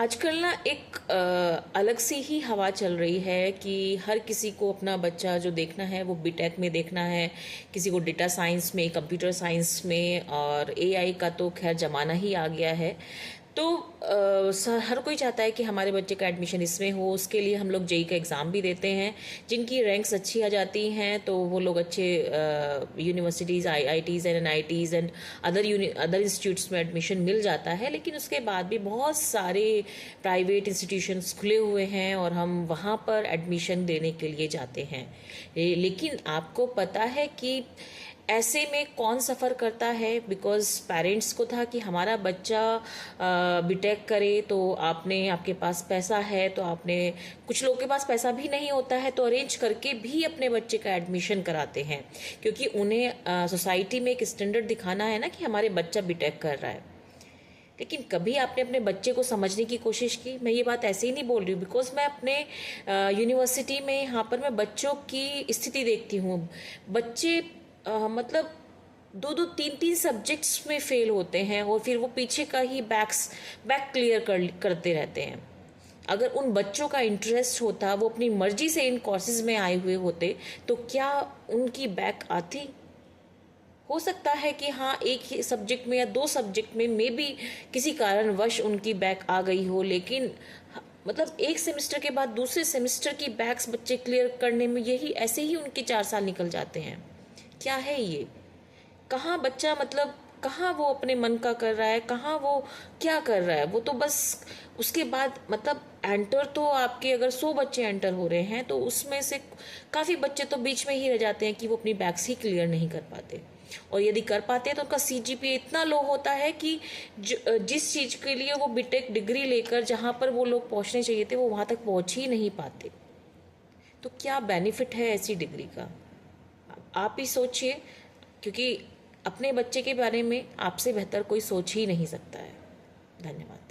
आजकल ना एक अलग सी ही हवा चल रही है कि हर किसी को अपना बच्चा जो देखना है वो बीटेक में देखना है। किसी को डेटा साइंस में, कंप्यूटर साइंस में, और एआई का तो खैर ज़माना ही आ गया है। तो हर कोई चाहता है कि हमारे बच्चे का एडमिशन इसमें हो। उसके लिए हम लोग जेई का एग्ज़ाम भी देते हैं। जिनकी रैंक्स अच्छी आ जाती हैं तो वो लोग अच्छे universities, IITs and NITs and other institutes में एडमिशन मिल जाता है। लेकिन उसके बाद भी बहुत सारे प्राइवेट इंस्टीट्यूशंस खुले हुए हैं और हम वहाँ पर एडमिशन देने के लिए जाते हैं। लेकिन आपको पता है कि ऐसे में कौन सफ़र करता है? बिकॉज पेरेंट्स को था कि हमारा बच्चा बीटेक करे, तो आपके पास पैसा है, तो आपने, कुछ लोगों के पास पैसा भी नहीं होता है तो अरेंज करके भी अपने बच्चे का एडमिशन कराते हैं, क्योंकि उन्हें सोसाइटी में एक स्टैंडर्ड दिखाना है ना कि हमारे बच्चा बीटेक कर रहा है। लेकिन कभी आपने अपने बच्चे को समझने की कोशिश की? मैं ये बात ऐसे ही नहीं बोल रही हूँ, बिकॉज मैं अपने यूनिवर्सिटी में यहाँ पर मैं बच्चों की स्थिति देखती हूँ। बच्चे मतलब दो दो तीन तीन सब्जेक्ट्स में फेल होते हैं और फिर वो पीछे का ही बैक क्लियर करते रहते हैं। अगर उन बच्चों का इंटरेस्ट होता, वो अपनी मर्जी से इन कोर्सेज में आए हुए होते, तो क्या उनकी बैक आती? हो सकता है कि हाँ, एक ही सब्जेक्ट में या दो सब्जेक्ट में मे बी किसी कारणवश उनकी बैक आ गई हो, लेकिन मतलब एक सेमेस्टर के बाद दूसरे सेमेस्टर की बैक्स बच्चे क्लियर करने में यही ऐसे ही उनके 4 साल निकल जाते हैं। क्या है ये? कहाँ बच्चा, मतलब कहाँ वो अपने मन का कर रहा है, कहाँ वो क्या कर रहा है? वो तो बस उसके बाद मतलब एंटर तो आपके अगर 100 बच्चे एंटर हो रहे हैं तो उसमें से काफ़ी बच्चे तो बीच में ही रह जाते हैं कि वो अपनी बैक्स ही क्लियर नहीं कर पाते। और यदि कर पाते हैं तो उनका सीजीपीए इतना लो होता है कि जिस चीज़ के लिए वो बीटेक डिग्री लेकर जहाँ पर वो लोग पहुँचने चाहिए थे वो वहाँ तक पहुँच ही नहीं पाते। तो क्या बेनिफिट है ऐसी डिग्री का? आप ही सोचिए, क्योंकि अपने बच्चे के बारे में आपसे बेहतर कोई सोच ही नहीं सकता है। धन्यवाद।